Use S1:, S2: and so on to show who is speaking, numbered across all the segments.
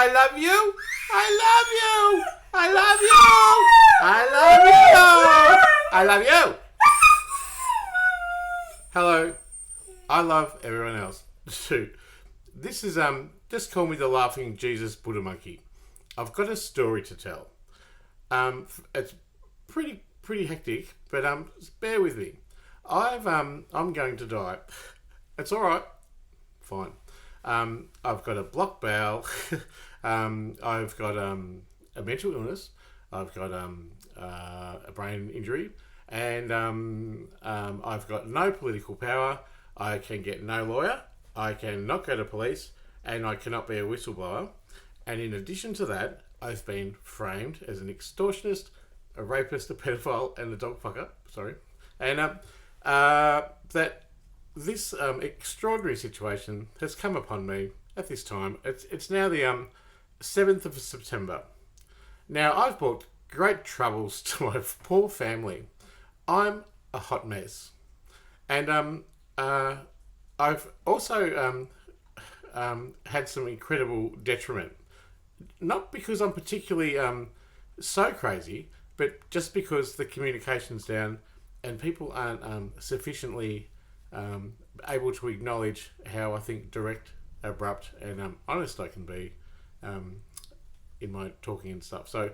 S1: I love you. I love you. I love you. I love you. I love you. Hello. I love everyone else. Shoot. This is just call me the laughing Jesus Buddha monkey. I've got a story to tell. It's pretty hectic, but bear with me. I'm going to die. It's all right. Fine. I've got a blocked bowel. I've got a mental illness. I've got a brain injury, and I've got no political power. I can get no lawyer. I cannot go to police, and I cannot be a whistleblower. And in addition to that, I've been framed as an extortionist, a rapist, a pedophile, and a dog fucker. Sorry, and that this extraordinary situation has come upon me at this time. It's now the 7th of September. Now, I've brought great troubles to my poor family. I'm a hot mess. And I've also had some incredible detriment. Not because I'm particularly so crazy, but just because the communication's down and people aren't sufficiently able to acknowledge how I think direct, abrupt, and honest I can be in my talking and stuff. So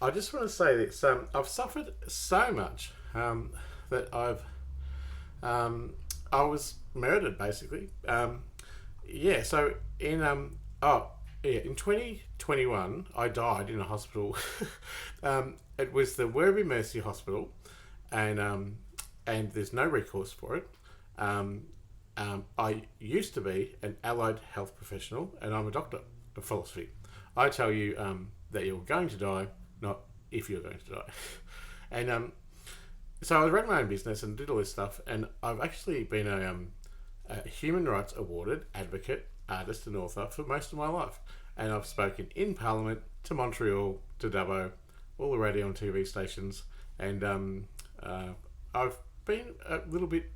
S1: I just want to say this: I've suffered so much that I was murdered basically. So in 2021 I died in a hospital. It was the Werribee Mercy Hospital, and there's no recourse for it. I used to be an allied health professional, and I'm a doctor of philosophy. I tell you that you're going to die, not if you're going to die. And so I ran my own business and did all this stuff, and I've actually been a human rights awarded advocate, artist and author for most of my life. And I've spoken in Parliament, to Montreal, to Dubbo, all the radio and TV stations, and I've been a little bit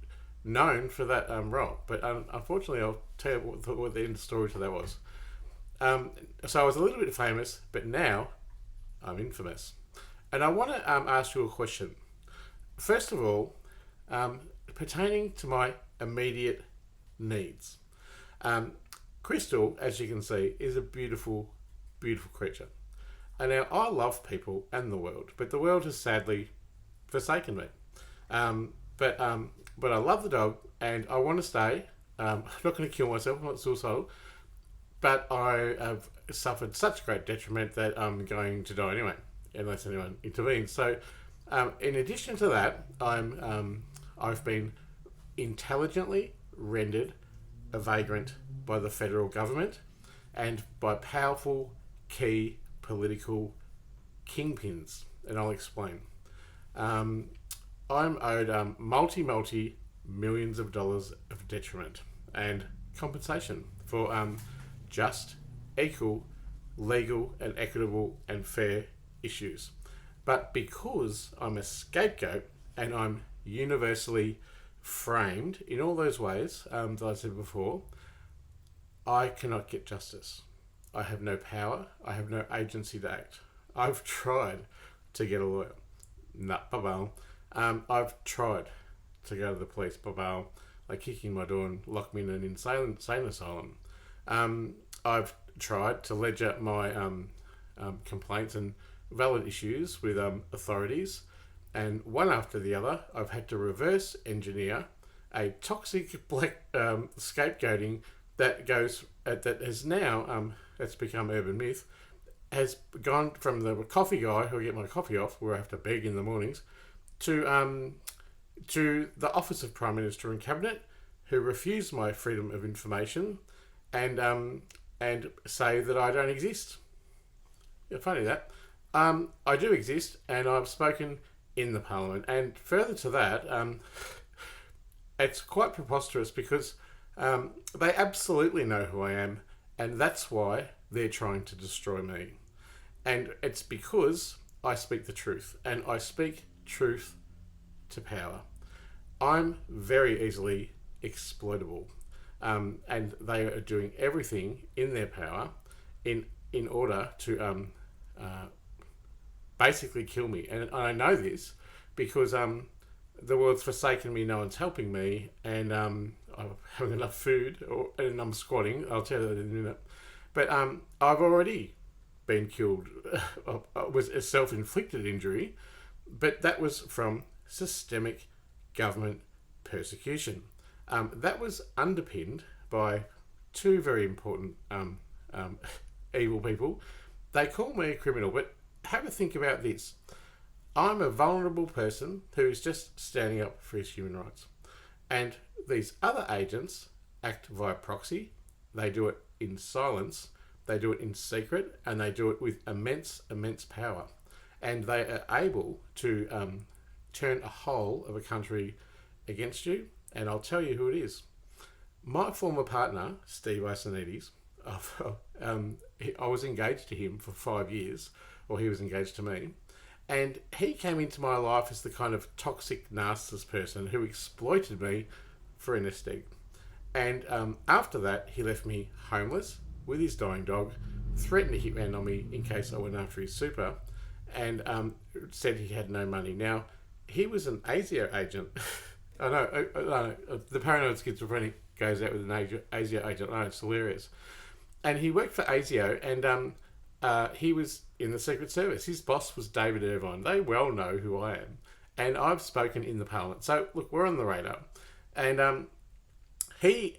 S1: known for that role. But unfortunately, I'll tell you what the end story to that was. So I was a little bit famous, but now I'm infamous. And I want to ask you a question. First of all, pertaining to my immediate needs. Crystal, as you can see, is a beautiful, beautiful creature. And now I love people and the world, but the world has sadly forsaken me. But I love the dog, and I want to stay. I'm not going to kill myself. I'm not suicidal. But I have suffered such great detriment that I'm going to die anyway, unless anyone intervenes. So, in addition to that, I've been intelligently rendered a vagrant by the federal government and by powerful key political kingpins, and I'll explain. I'm owed multi millions of dollars of detriment and compensation for just, equal, legal and equitable and fair issues. But because I'm a scapegoat and I'm universally framed in all those ways that I said before, I cannot get justice. I have no power. I have no agency to act. I've tried to get a lawyer. I've tried to go to the police. They kick in my door and lock me in an insane asylum. I've tried to ledger my complaints and valid issues with authorities, and one after the other, I've had to reverse engineer a toxic black scapegoating that goes that has now it's become urban myth, has gone from the coffee guy who I get my coffee off, where I have to beg in the mornings, to the Office of Prime Minister and Cabinet, who refuse my freedom of information and say that I don't exist. Yeah, funny that. I do exist, and I've spoken in the Parliament. And further to that, it's quite preposterous because they absolutely know who I am, and that's why they're trying to destroy me. And it's because I speak the truth, and I speak truth to power. I'm very easily exploitable, and they are doing everything in their power in in order to uh, basically kill me. And I know this because the world's forsaken me, no one's helping me, and I'm having enough food, and I'm squatting. I'll tell you that in a minute. But I've already been killed. It was a self-inflicted injury, but that was from systemic government persecution. That was underpinned by two very important evil people. They call me a criminal, but have a think about this. I'm a vulnerable person who's just standing up for his human rights. And these other agents act via proxy. They do it in silence, they do it in secret, and they do it with immense power. And they are able to turn a whole of a country against you. And I'll tell you who it is. My former partner, Steve Isonides, I was engaged to him for 5 years, or he was engaged to me. And he came into my life as the kind of toxic narcissist person who exploited me for a nest egg. And after that, he left me homeless with his dying dog, threatened to hitman on me in case I went after his super, and said he had no money. Now, he was an ASIO agent. I know, the paranoid schizophrenic goes out with an ASIO agent. I know, it's hilarious. And he worked for ASIO, and he was in the Secret Service. His boss was David Irvine. They well know who I am. And I've spoken in the Parliament. So, look, we're on the radar. And he's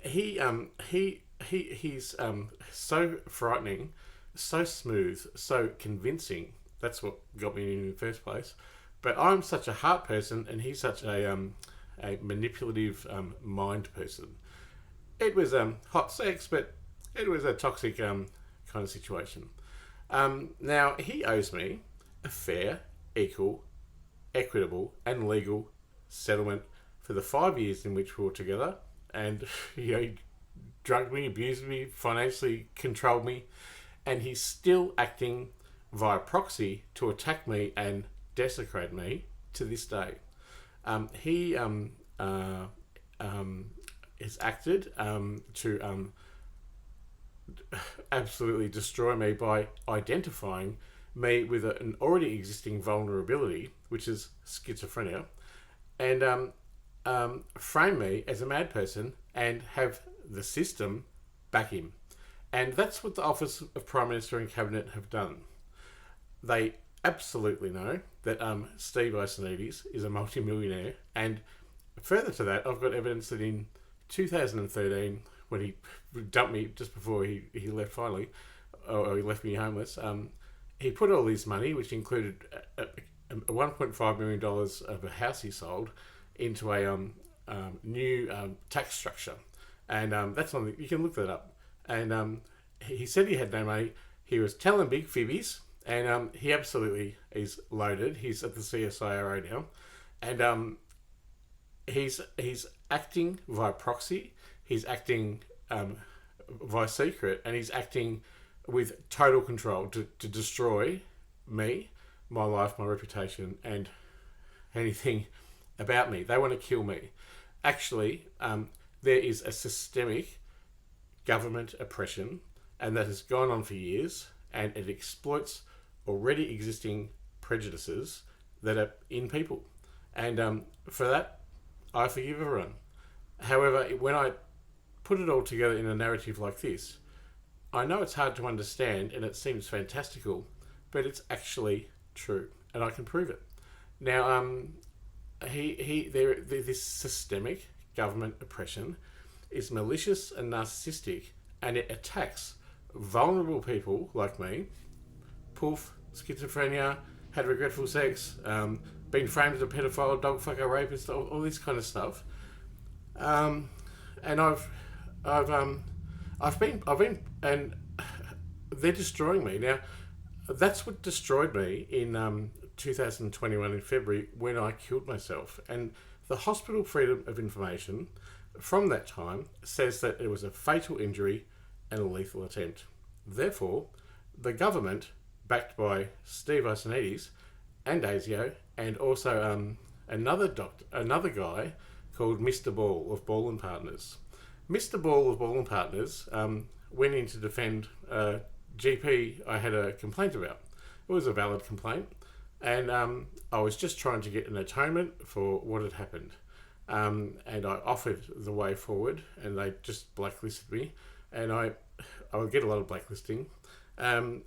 S1: so frightening, so smooth, so convincing. That's what got me in the first place. But I'm such a heart person, and he's such a manipulative mind person. It was hot sex, but it was a toxic kind of situation. Now, he owes me a fair, equal, equitable, and legal settlement for the 5 years in which we were together. And he drugged me, abused me, financially controlled me, and he's still acting via proxy to attack me and desecrate me to this day. He has acted to absolutely destroy me by identifying me with an already existing vulnerability, which is schizophrenia, and frame me as a mad person and have the system back him. And that's what the Office of Prime Minister and Cabinet have done. They absolutely know that Steve Isonides is a multimillionaire, and further to that, I've got evidence that in 2013, when he dumped me just before he left finally, or he left me homeless, he put all his money, which included $1.5 million of a house he sold, into a new tax structure. And that's on you can look that up. And he said he had no money. He was telling big fibbies, and he absolutely is loaded. He's at the CSIRO now, and he's acting via proxy. He's acting via secret, and he's acting with total control to destroy me, my life, my reputation, and anything about me. They want to kill me. Actually, there is a systemic government oppression, and that has gone on for years, and it exploits already existing prejudices that are in people. And for that, I forgive everyone. However, when I put it all together in a narrative like this, I know it's hard to understand and it seems fantastical, but it's actually true, and I can prove it. Now, this systemic government oppression is malicious and narcissistic, and it attacks vulnerable people like me. Poof, schizophrenia, had regretful sex, been framed as a pedophile, dog fucker, rapist, all this kind of stuff. And I've been, and they're destroying me now. That's what destroyed me in 2021 in February when I killed myself. And the Hospital Freedom of Information from that time says that it was a fatal injury and a lethal attempt. Therefore, the government, backed by Steve Isonides and ASIO, and also another guy called Mr. Ball of Ball and Partners. Mr. Ball of Ball and Partners went in to defend GP I had a complaint about. It was a valid complaint, and I was just trying to get an atonement for what had happened. And I offered the way forward, and they just blacklisted me, and I would get a lot of blacklisting, and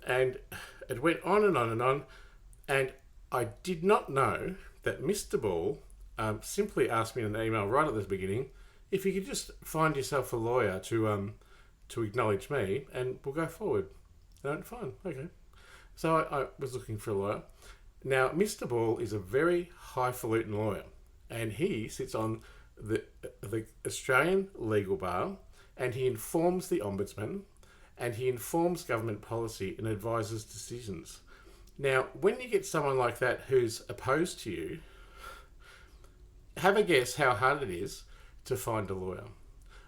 S1: it went on and on and on, and I did not know that Mr. Ball simply asked me in an email right at the beginning if you could just find yourself a lawyer to acknowledge me, and we'll go forward. I went, fine, okay. So I was looking for a lawyer. Now, Mr. Ball is a very highfalutin lawyer, and he sits on the Australian legal bar, and he informs the Ombudsman, and he informs government policy and advises decisions. Now, when you get someone like that who's opposed to you, have a guess how hard it is to find a lawyer.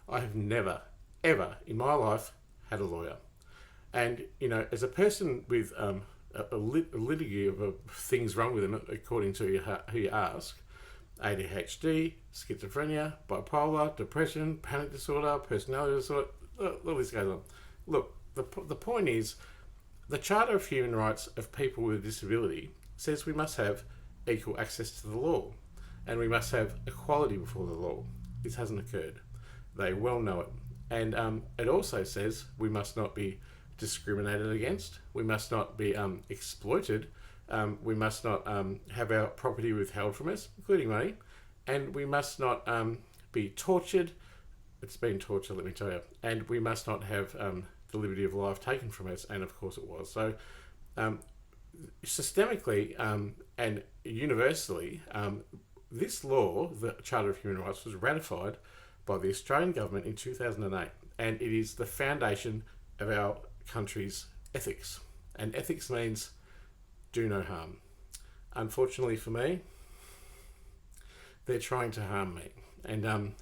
S1: I have never, ever in my life had a lawyer. And, as a person with a litany of things wrong with them, according to who you ask, ADHD, schizophrenia, bipolar, depression, panic disorder, personality disorder, all this goes on. Look, the point is, the Charter of Human Rights of People with Disability says we must have equal access to the law, and we must have equality before the law. This hasn't occurred. They well know it. And it also says we must not be discriminated against, we must not be exploited, we must not have our property withheld from us, including money, and we must not be tortured. It's been torture, let me tell you. And we must not have the liberty of life taken from us, and of course it was. So systemically and universally, this law, the Charter of Human Rights, was ratified by the Australian government in 2008, and it is the foundation of our country's ethics. And ethics means do no harm. Unfortunately for me, they're trying to harm me, and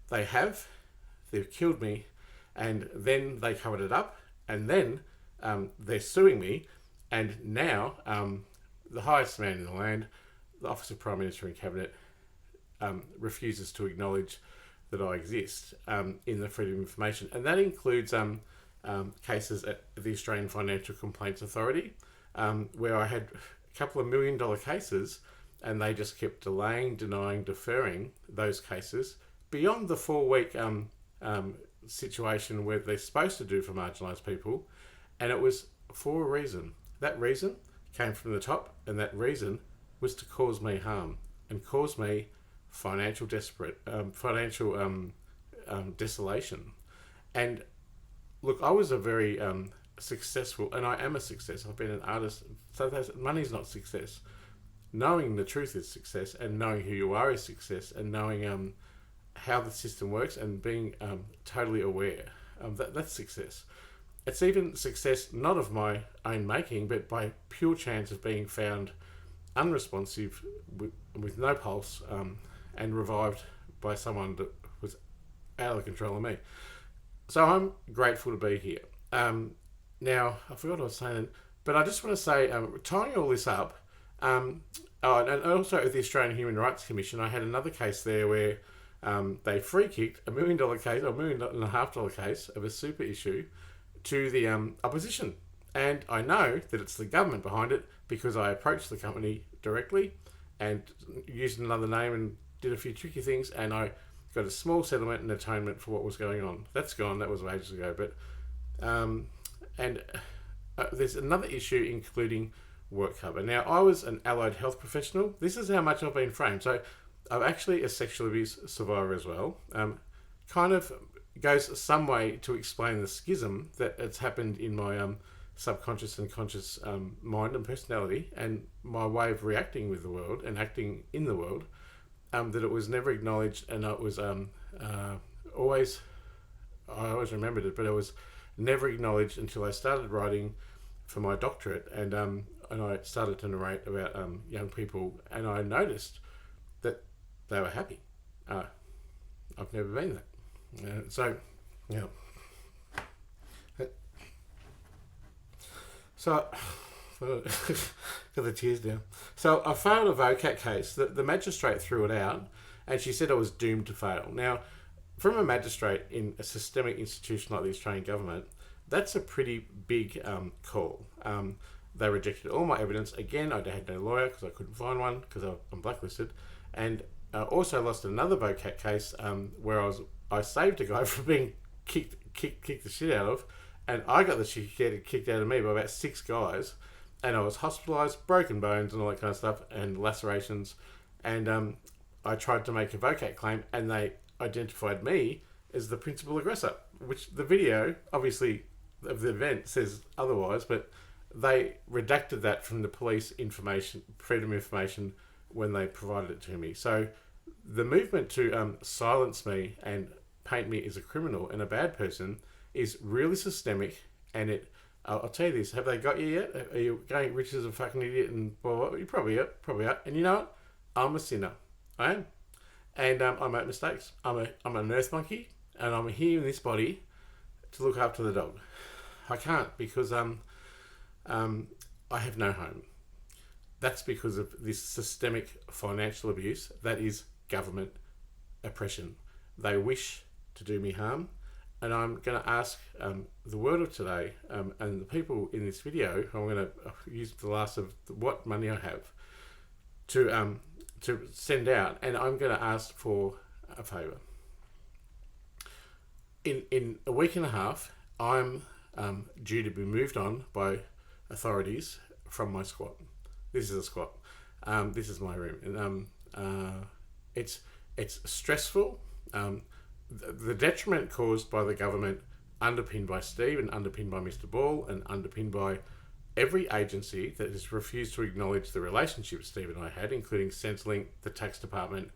S1: they've killed me, and then they covered it up, and then they're suing me, and now the highest man in the land, the Office of Prime Minister and Cabinet, refuses to acknowledge that I exist in the Freedom of Information, and that includes cases at the Australian Financial Complaints Authority, where I had a couple of $1 million cases, and they just kept delaying, denying, deferring those cases beyond the 4-week situation where they're supposed to do for marginalised people, and it was for a reason. That reason came from the top, and that reason was to cause me harm and cause me financial desolation. And look, I was a very successful, and I am a success. I've been an artist. So money's not success. Knowing the truth is success, and knowing who you are is success, and knowing how the system works and being totally aware. That's success. It's even success not of my own making, but by pure chance of being found unresponsive, with no pulse, and revived by someone that was out of control of me. So I'm grateful to be here. Now, I forgot what I was saying, but I just want to say, tying all this up, and also with the Australian Human Rights Commission, I had another case there where they free-kicked $1 million case, or $1.5 million case of a super issue to the opposition. And I know that it's the government behind it because I approached the company directly and used another name and did a few tricky things, and I got a small settlement and atonement for what was going on. That's gone. That was ages ago. But there's another issue, including work cover. Now, I was an allied health professional. This is how much I've been framed. So I'm actually a sexual abuse survivor as well. Kind of goes some way to explain the schism that has happened in my subconscious and conscious mind and personality, and my way of reacting with the world and acting in the world, that it was never acknowledged, and it was I always remembered it, but it was never acknowledged until I started writing for my doctorate, and I started to narrate about young people, and I noticed that they were happy. I've never been that. So got the tears down. So I failed a VOCAT case. The magistrate threw it out, and she said I was doomed to fail. Now, from a magistrate in a systemic institution like the Australian government, That's a pretty big call. They rejected all my evidence. Again, I had no lawyer because I couldn't find one because I'm blacklisted. And also lost another VOCAT case where I saved a guy from being kicked the shit out of, and I got the shit kicked out of me by about 6 guys, and I was hospitalised, broken bones and all that kind of stuff, and lacerations, and I tried to make a VOCAT claim, and they identified me as the principal aggressor, which the video, obviously, of the event says otherwise, but they redacted that from the police information, freedom of information, when they provided it to me. So the movement to silence me and paint me as a criminal and a bad person is really systemic, and I'll tell you this, have they got you yet? Are you going rich as a fucking idiot and blah, blah, blah? You probably are. And you know what? I'm a sinner. I am. And I make mistakes. I'm a nurse monkey, and I'm here in this body to look after the dog. I can't because I have no home. That's because of this systemic financial abuse that is government oppression. They wish to do me harm, and I'm going to ask the world of today and the people in this video, I'm going to use the last of what money I have to send out, and I'm going to ask for a favour. In a week and a half, I'm due to be moved on by authorities from my squat. This is a squat. This is my room, and it's stressful. The detriment caused by the government, underpinned by Steve and underpinned by Mr. Ball and underpinned by every agency that has refused to acknowledge the relationship Steve and I had, including Centrelink, the tax department,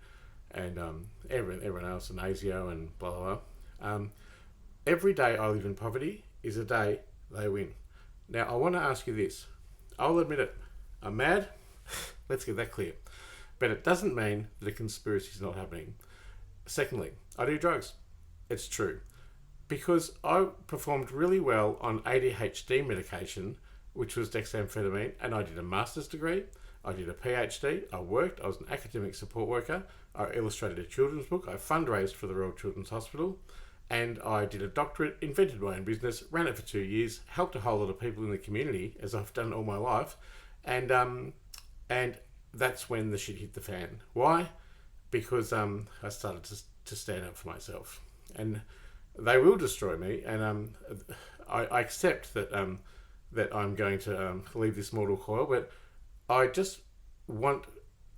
S1: and everyone else, and ASIO and blah, blah, blah. Every day I live in poverty is a day they win. Now, I want to ask you this. I'll admit it. I'm mad. Let's get that clear. But it doesn't mean that a conspiracy is not happening. Secondly, I do drugs. It's true. Because I performed really well on ADHD medication, which was dexamphetamine, and I did a master's degree, I did a PhD, I worked, I was an academic support worker, I illustrated a children's book, I fundraised for the Royal Children's Hospital, and I did a doctorate, invented my own business, ran it for 2 years, helped a whole lot of people in the community, as I've done all my life, and that's when the shit hit the fan. Why? Because I started to stand up for myself, and they will destroy me, and I accept that that I'm going to leave this mortal coil, but I just want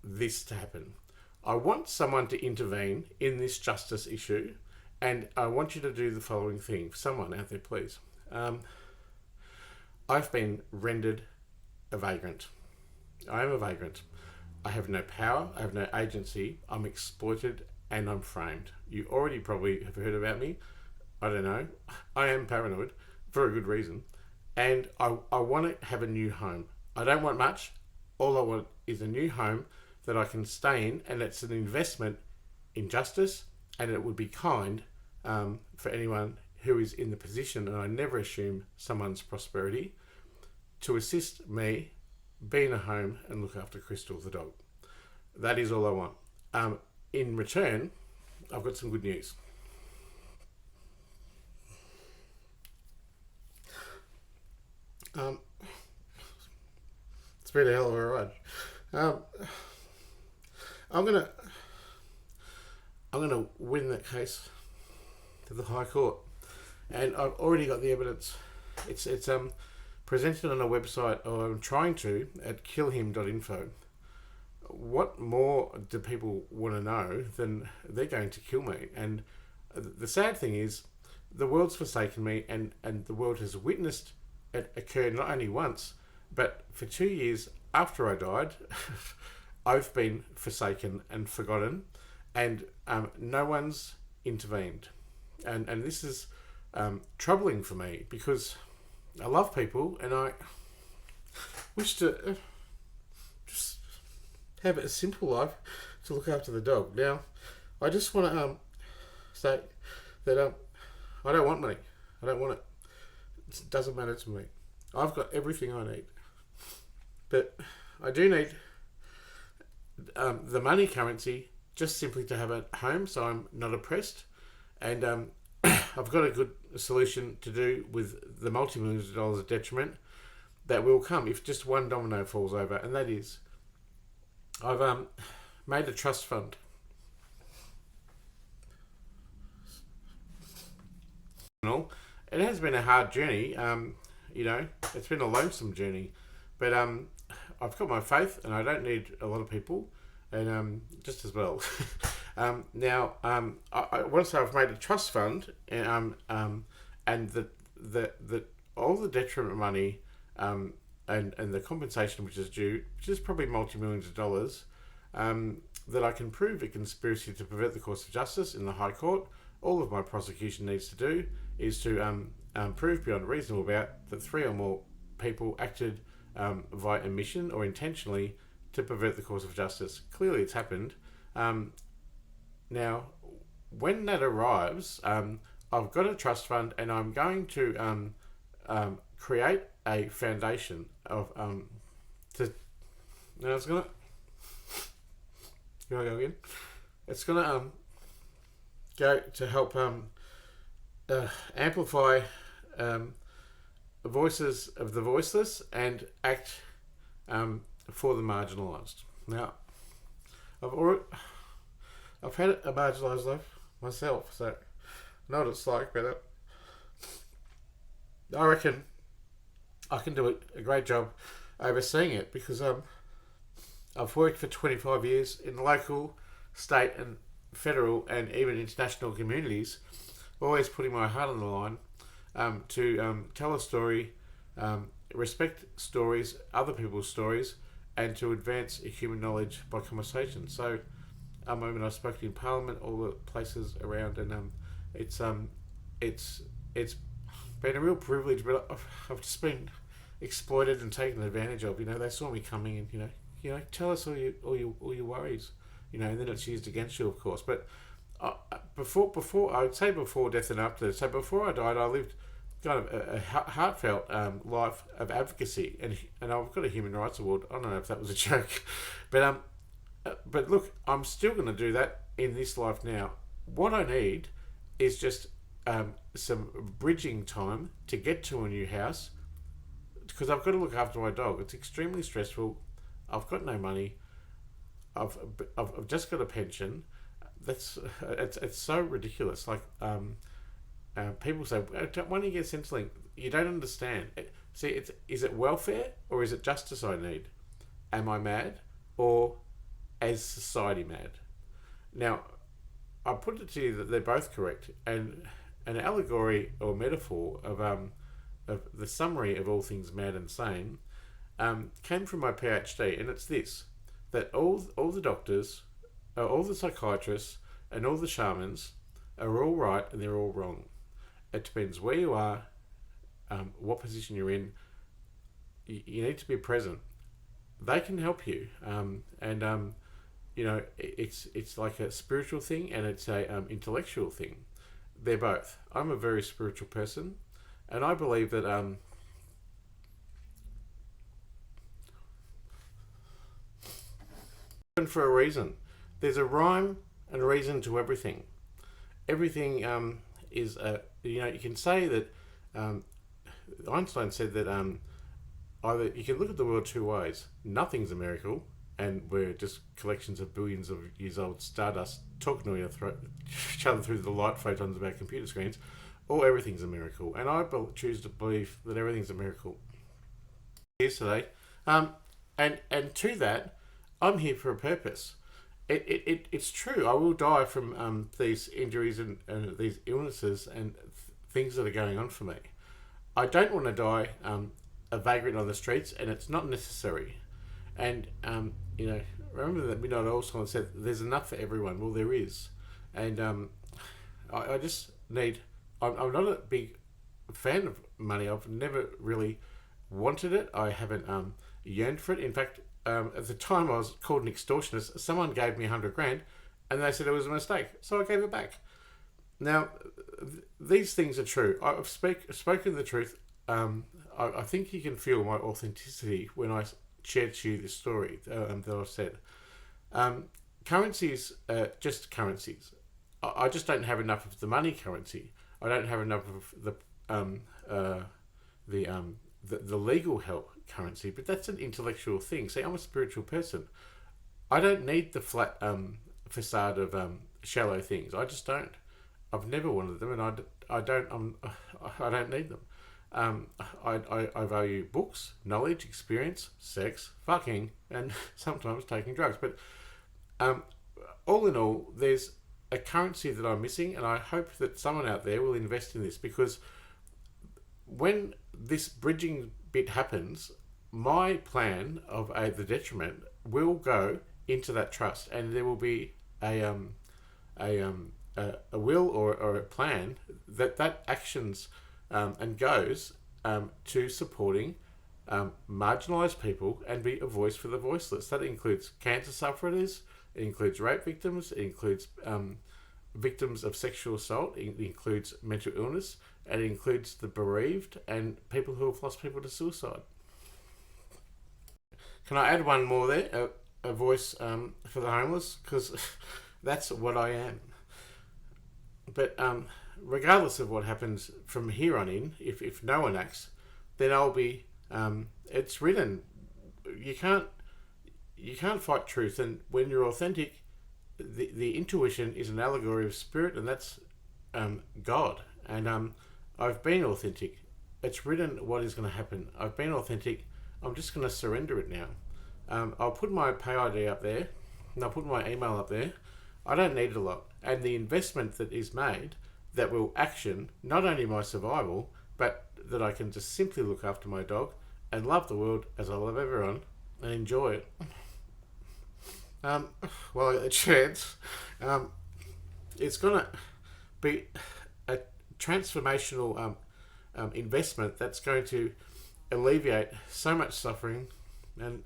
S1: this to happen. I want someone to intervene in this justice issue, and I want you to do the following thing. Someone out there, please. I've been rendered a vagrant. I am a vagrant. I have no power, I have no agency, I'm exploited, and I'm framed. You already probably have heard about me. I don't know. I am paranoid for a good reason. And I want to have a new home. I don't want much. All I want is a new home that I can stay in, and it's an investment in justice, and it would be kind for anyone who is in the position, and I never assume someone's prosperity, to assist me be in a home and look after Crystal the dog. That is all I want. In return, I've got some good news. It's been a hell of a ride. I'm gonna win that case to the High Court, and I've already got the evidence. It's presented on a website, or I'm trying to, at killhim.info. What more do people want to know than they're going to kill me? And the sad thing is, the world's forsaken me, and the world has witnessed it occur not only once, but for 2 years after I died, I've been forsaken and forgotten, and no one's intervened. And this is troubling for me, because I love people, and I wish to just have a simple life to look after the dog. Now, I just want to say that I don't want money. I don't want it. It doesn't matter to me. I've got everything I need. But I do need the money currency just simply to have a home, so I'm not oppressed. And I've got a good solution to do with the multi-millions of dollars of detriment that will come if just one domino falls over, and that is I've made a trust fund. It has been a hard journey. It's been a lonesome journey, but I've got my faith, and I don't need a lot of people, and just as well. Now, I want to say I've made a trust fund, and the all the detriment money, and the compensation which is due, which is probably multi-millions of dollars, that I can prove a conspiracy to pervert the course of justice in the High Court. All of my prosecution needs to do is to prove beyond reasonable doubt that 3 or more people acted via omission or intentionally to pervert the course of justice. Clearly, it's happened. Now, when that arrives, I've got a trust fund, and I'm going to create a foundation of to. Now it's gonna. Can I go again? It's gonna go to help amplify voices of the voiceless and act for the marginalised. Now, I've had a marginalised life myself, so I know what it's like, but I reckon I can do a great job overseeing it, because I've worked for 25 years in local, state and federal and even international communities, always putting my heart on the line to tell a story, respect stories, other people's stories, and to advance human knowledge by conversation. So, when I've spoken in Parliament, all the places around, and it's been a real privilege, but I've just been exploited and taken advantage of. They saw me coming, and tell us all your worries, and then it's used against you, of course. But before I would say before death and after. So before I died, I lived kind of a heartfelt life of advocacy, and I've got a human rights award. I don't know if that was a joke, but look, I'm still going to do that in this life now. What I need is just some bridging time to get to a new house, because I've got to look after my dog. It's extremely stressful. I've got no money. I've just got a pension. It's so ridiculous. Like people say, why don't you get Centrelink? You don't understand. Is it welfare or is it justice I need? Am I mad, or is society mad? Now, I put it to you that they're both correct, and an allegory or metaphor of the summary of all things mad and sane came from my PhD, and it's this: that all the doctors, all the psychiatrists, and all the shamans are all right and they're all wrong. It depends where you are, what position you're in. You need to be present. They can help you, and it's like a spiritual thing and it's a intellectual thing. They're both. I'm a very spiritual person, and I believe that for a reason. There's a rhyme and a reason to everything. Everything is you can say that Einstein said that either you can look at the world two ways. Nothing's a miracle, and we're just collections of billions of years old stardust talking to each other through the light photons of our computer screens, or everything's a miracle. And I choose to believe that everything's a miracle. Here's today, and to that, I'm here for a purpose. It's true. I will die from these injuries and these illnesses and things that are going on for me. I don't want to die a vagrant on the streets, and it's not necessary. And remember that Midnight Oil song said, "There's enough for everyone." Well, there is, and I just need. I'm not a big fan of money. I've never really wanted it. I haven't yearned for it. In fact, at the time I was called an extortionist. Someone gave me $100,000, and they said it was a mistake, so I gave it back. Now, these things are true. I've spoken the truth. I think you can feel my authenticity when I shared to you this story that I've said. Currencies are just currencies. I just don't have enough of the money currency. I don't have enough of the legal help currency, but that's an intellectual thing. See, I'm a spiritual person. I don't need the flat facade of shallow things. I just don't. I've never wanted them, and I don't need them. I value books, knowledge, experience, sex, fucking, and sometimes taking drugs. But all in all, there's a currency that I'm missing, and I hope that someone out there will invest in this, because when this bridging bit happens, my plan of the detriment will go into that trust, and there will be a will or a plan that actions and goes to supporting marginalised people and be a voice for the voiceless. That includes cancer sufferers, it includes rape victims, it includes victims of sexual assault, it includes mental illness, and it includes the bereaved and people who have lost people to suicide. Can I add one more there? A voice for the homeless, because that's what I am. But regardless of what happens from here on in, if no one acts, then I'll be. It's written. You can't fight truth, and when you're authentic, the intuition is an allegory of spirit, and that's God. And I've been authentic. It's written what is going to happen. I've been authentic. I'm just going to surrender it now. I'll put my pay ID up there, and I'll put my email up there. I don't need a lot. And the investment that is made that will action not only my survival, but that I can just simply look after my dog and love the world as I love everyone and enjoy it. Well, I get the chance. It's going to be a transformational investment that's going to alleviate so much suffering and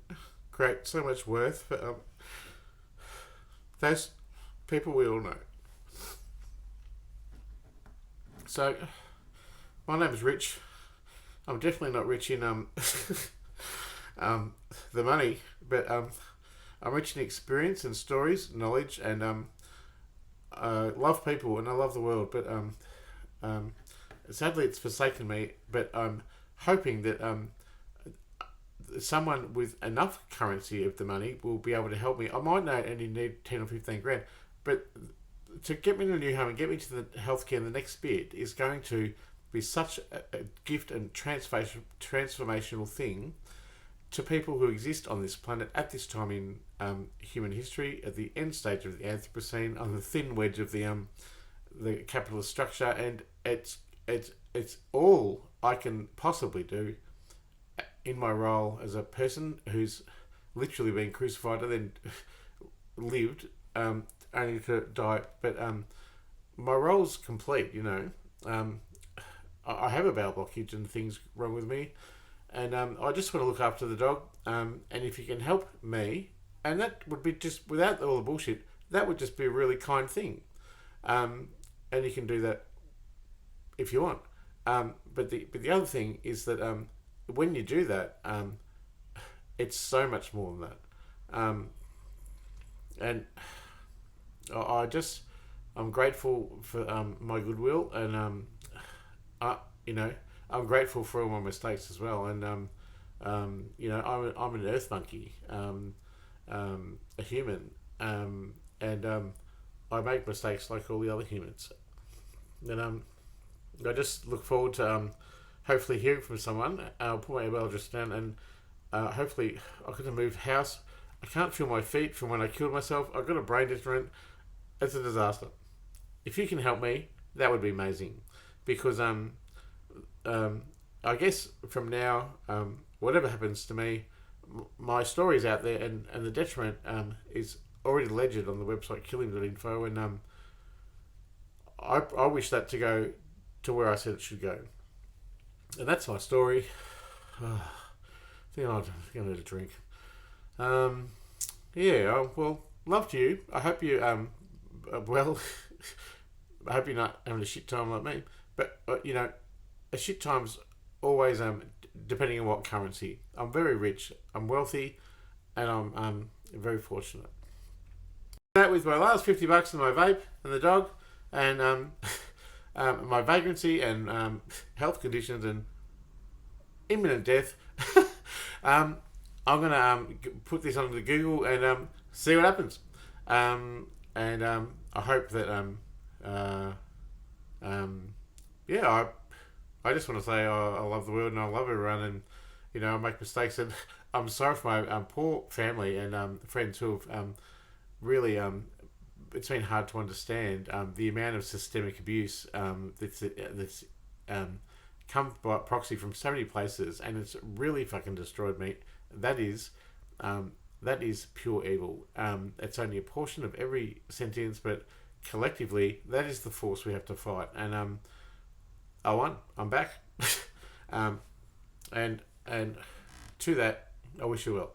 S1: create so much worth for those people we all know. So, my name is Rich. I'm definitely not rich in the money, but I'm rich in experience and stories, knowledge, and I love people and I love the world. But sadly, it's forsaken me. But I'm hoping that someone with enough currency of the money will be able to help me. I might not only need 10 or 15 grand, but to get me to a new home and get me to the healthcare, the next bit is going to be such a gift and transformational thing to people who exist on this planet at this time in human history, at the end stage of the Anthropocene, on the thin wedge of the capitalist structure, and it's all I can possibly do in my role as a person who's literally been crucified and then lived only to die. But my role's complete, you know. I have a bowel blockage and things wrong with me, and I just want to look after the dog. And if you can help me, and that would be just without all the bullshit, that would just be a really kind thing. And you can do that if you want. But the other thing is that when you do that, it's so much more than that. And I'm grateful for my goodwill, and I'm grateful for all my mistakes as well. And I'm an earth monkey, a human, and I make mistakes like all the other humans. And I just look forward to hopefully hearing from someone. I'll put my email address down, and hopefully I could have moved house. I can't feel my feet from when I killed myself. I've got a brain detriment. It's a disaster. If you can help me, that would be amazing. Because I guess from now, whatever happens to me, my story's out there, and the detriment is already ledgered on the website killhim.info, and I wish that to go to where I said it should go. And that's my story. I think I'm going to need a drink. Well, love to you. I hope you, I hope you're not having a shit time like me. But, a shit time's always, depending on what currency. I'm very rich, I'm wealthy, and I'm very fortunate. That with my last $50 and my vape and the dog, and my vagrancy and health conditions and imminent death, I'm gonna put this onto Google and see what happens. And I hope that yeah, I just want to say I love the world and I love everyone, and I make mistakes, and I'm sorry for my poor family and friends who have really it's been hard to understand the amount of systemic abuse that's come by proxy from so many places, and it's really fucking destroyed me. That is pure evil. It's only a portion of every sentence, but collectively, that is the force we have to fight. And I won. I'm back. And to that, I wish you well.